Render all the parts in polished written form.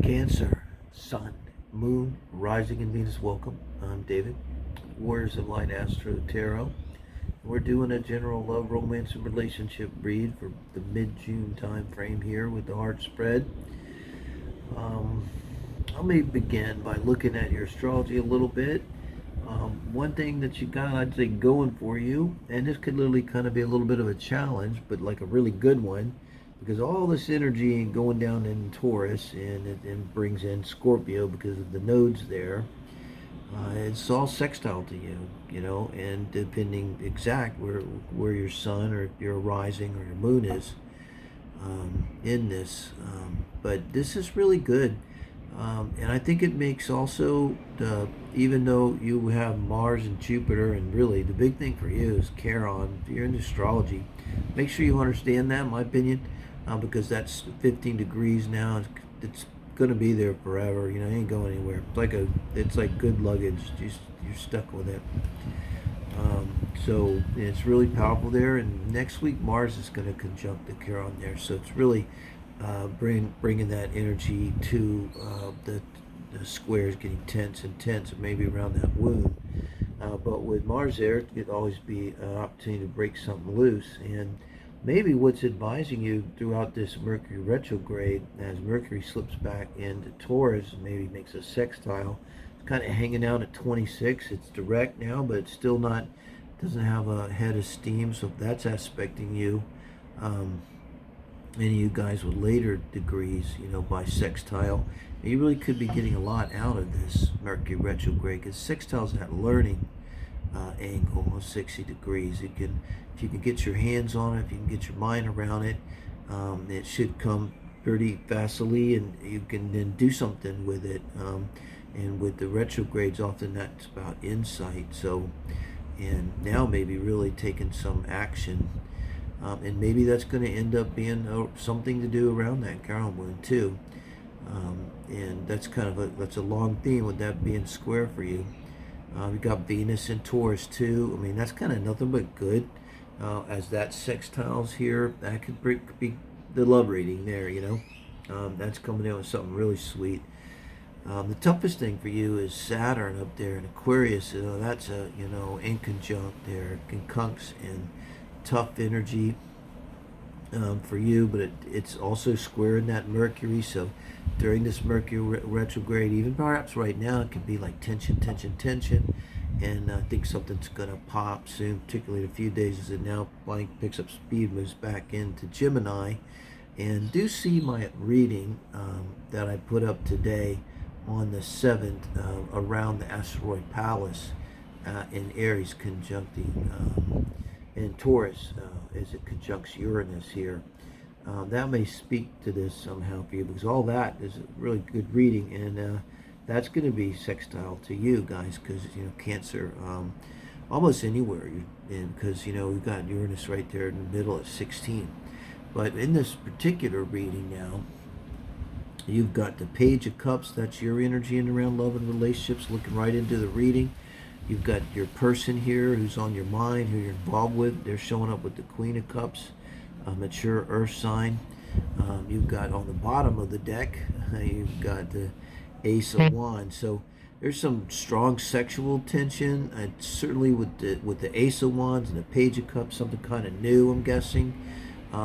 Cancer, Sun, Moon, Rising in Venus. Welcome. I'm David, Warriors of Light Astro Tarot. We're doing a general love, romance, and relationship read for the mid-June time frame here with the heart spread. Let me begin by looking at your astrology a little bit. One thing that you got, I'd say, going for you, and this could literally kind of be a little bit of a challenge, but like a really good one, because all this energy going down in Taurus and it brings in Scorpio because of the nodes there. It's all sextile to you, and depending exact where your sun or your rising or your moon is in this. But this is really good. And I think it makes also, even though you have Mars and Jupiter, and really the big thing for you is Charon, if you're into astrology, make sure you understand that, in my opinion, because that's 15 degrees now. It's going to be there forever. It ain't going anywhere. It's like good luggage. You're stuck with it. So it's really powerful there. And next week, Mars is going to conjunct the Chiron there. So it's really bringing that energy to the squares getting tense and tense, maybe around that wound. But with Mars there, it could always be an opportunity to break something loose. And maybe what's advising you throughout this Mercury retrograde, as Mercury slips back into Taurus, maybe makes a sextile. It's kind of hanging out at 26. It's direct now, but it's still not, doesn't have a head of steam. So if that's aspecting you, any of you guys with later degrees, by sextile, you really could be getting a lot out of this Mercury retrograde, because sextile's that learning angle of 60 degrees. If you can get your hands on it, if you can get your mind around it, it should come pretty fastly, and you can then do something with it. And with the retrogrades, often that's about insight. So, and now maybe really taking some action. And maybe that's going to end up being something to do around that Chiron wound too. And that's that's a long theme with that being square for you. We got Venus in Taurus too. I mean, that's kind of nothing but good. As that sextiles here, that could be the love reading there, That's coming in with something really sweet. The toughest thing for you is Saturn up there in Aquarius. That's in conjunct there, conjuncts and tough energy for you, but it's also square in that Mercury. So during this Mercury retrograde, even perhaps right now, it could be like tension, and I think something's going to pop soon, particularly in a few days as it now picks up speed, moves back into Gemini. And do see my reading that I put up today on the 7th around the asteroid Pallas in Aries conjuncting and Taurus as it conjuncts Uranus here. That may speak to this somehow for you, because all that is a really good reading, and that's going to be sextile to you guys, because Cancer, almost anywhere, because we've got Uranus right there in the middle at 16. But in this particular reading now, you've got the Page of Cups. That's your energy in around love and relationships, looking right into the reading. You've got your person here who's on your mind, who you're involved with. They're showing up with the Queen of Cups, a mature earth sign. You've got on the bottom of the deck, you've got the Ace of Wands. So there's some strong sexual tension, and certainly with the Ace of Wands and the Page of Cups, something kind of new, I'm guessing.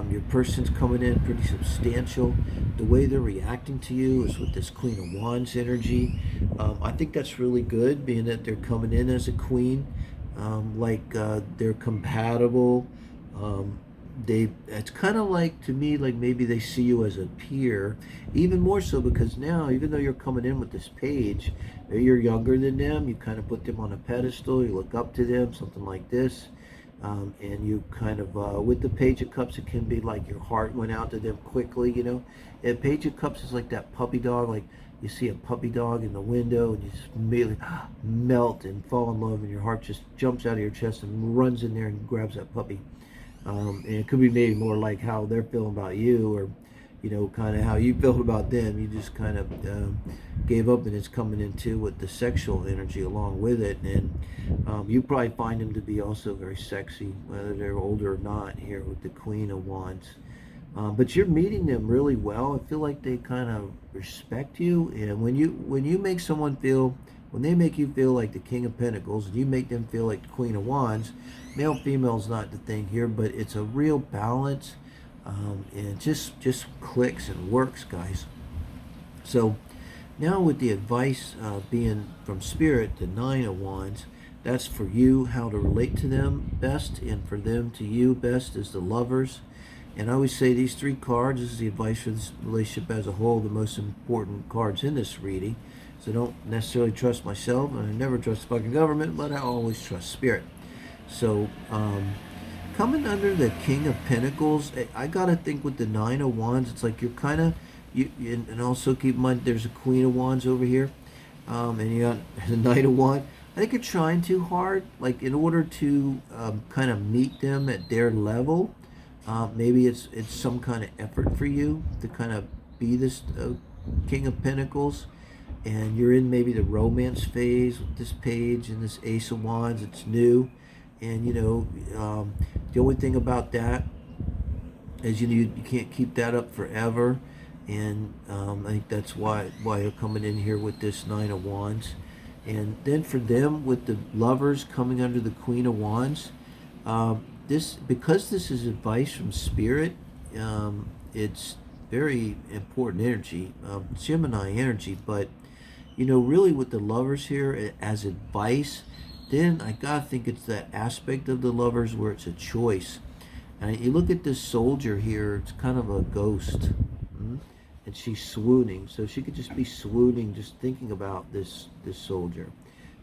Your person's coming in pretty substantial. The way they're reacting to you is with this Queen of Wands energy. I think that's really good, being that they're coming in as a queen. They're compatible. It's kind of like, to me, like maybe they see you as a peer, even more so because now, even though you're coming in with this page, you're younger than them. You kind of put them on a pedestal. You look up to them, something like this. And you kind of, with the Page of Cups, it can be like your heart went out to them quickly, And Page of Cups is like that puppy dog, like you see a puppy dog in the window and you just immediately melt and fall in love, and your heart just jumps out of your chest and runs in there and grabs that puppy. And it could be maybe more like how they're feeling about you, or kind of how you felt about them. You just kind of gave up, and it's coming into with the sexual energy along with it. And you probably find them to be also very sexy, whether they're older or not, here with the Queen of Wands. But you're meeting them really well. I feel like they kind of respect you, and when you make someone feel, when they make you feel like the King of Pentacles, and you make them feel like the Queen of Wands, male female is not the thing here, but it's a real balance, and it just clicks and works, guys. So now with the advice being from Spirit, the Nine of Wands, that's for you, how to relate to them best, and for them to you best as the lovers. And I always say these three cards, this is the advice for this relationship as a whole, the most important cards in this reading. So I don't necessarily trust myself, and I never trust the fucking government, but I always trust Spirit. So coming under the King of Pentacles, I gotta think with the Nine of Wands, it's like you're kind of, and also keep in mind there's a Queen of Wands over here, and you got the Knight of Wands. I think you're trying too hard, like in order to kind of meet them at their level. Maybe it's some kind of effort for you to kind of be this King of Pentacles, and you're in maybe the romance phase with this page and this Ace of Wands. It's new, and the only thing about that is you can't keep that up forever, and I think that's why you're coming in here with this Nine of Wands. And then for them with the lovers coming under the Queen of Wands, because this is advice from Spirit, it's very important energy, Gemini energy. But really with the lovers here as advice, then I gotta think it's that aspect of the lovers where it's a choice. And you look at this soldier here; it's kind of a ghost, and she's swooning. So she could just be swooning, just thinking about this soldier.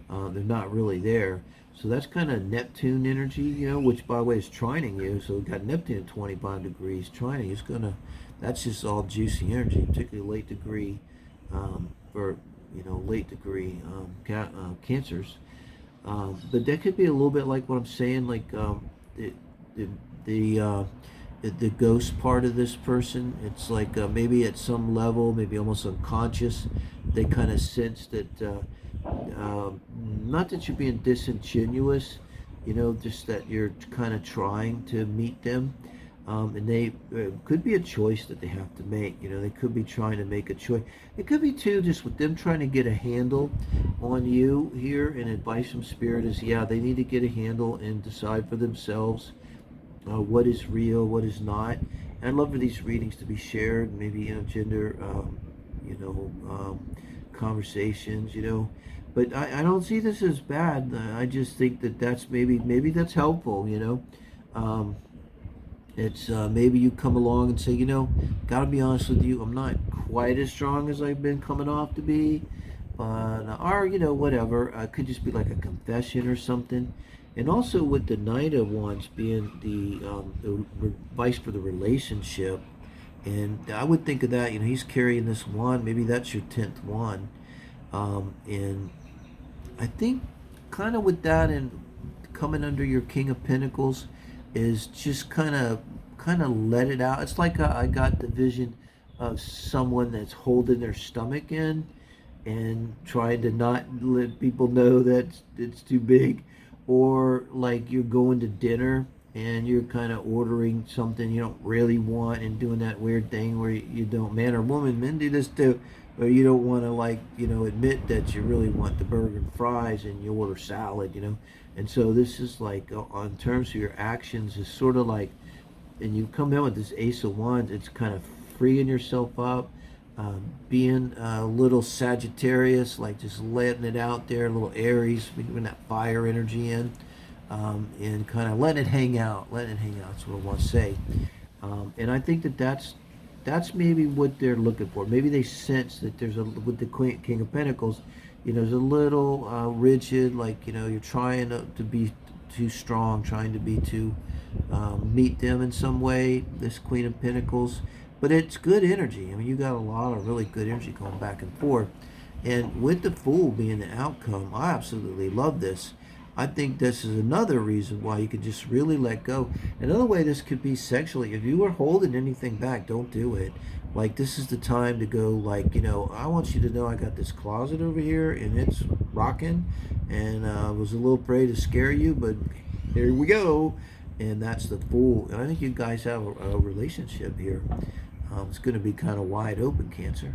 They're not really there. So that's kind of Neptune energy, which by the way is trining you. So we've got Neptune at 25 degrees trining. That's just all juicy energy, particularly late degree, for late degree cancers. But that could be a little bit like what I'm saying, like the ghost part of this person. It's like maybe at some level, maybe almost unconscious, they kind of sense that. Not that you're being disingenuous, just that you're kind of trying to meet them, and they could be a choice that they have to make. They could be trying to make a choice. It could be too just with them trying to get a handle on you here. And advice from Spirit is, they need to get a handle and decide for themselves what is real, what is not. And I'd love for these readings to be shared, maybe gender, conversations, but I don't see this as bad. I just think that that's maybe that's helpful, it's maybe you come along and say, gotta be honest with you, I'm not quite as strong as I've been coming off to be, but or whatever. It could just be like a confession or something. And also with the Knight of Wands being the advice for the relationship, and I would think of that, he's carrying this wand. Maybe that's your 10th wand. And I think kind of with that and coming under your King of Pentacles is just kind of let it out. It's like I got the vision of someone that's holding their stomach in and trying to not let people know that it's too big, or like you're going to dinner and you're kind of ordering something you don't really want and doing that weird thing where you don't, man or woman, men do this too, where you don't want to admit that you really want the burger and fries and you order salad, and so this is like on terms of your actions is sort of like, and you come in with this Ace of Wands, it's kind of freeing yourself up, being a little Sagittarius, like just letting it out there, a little Aries, bringing that fire energy in, and kind of letting it hang out. That's what I want to say. And I think that's maybe what they're looking for. Maybe they sense that there's with the King of Pentacles, there's a little rigid, like you're trying to be too strong, trying to be too meet them in some way. This Queen of Pentacles. But it's good energy. I mean, you got a lot of really good energy going back and forth. And with the Fool being the outcome, I absolutely love this. I think this is another reason why you could just really let go. Another way this could be sexually. If you were holding anything back, don't do it. Like, this is the time to go, like, I want you to know I got this closet over here, and it's rocking. And I was a little afraid to scare you, but here we go. and that's the full. And I think you guys have a relationship here. It's going to be kind of wide open, Cancer.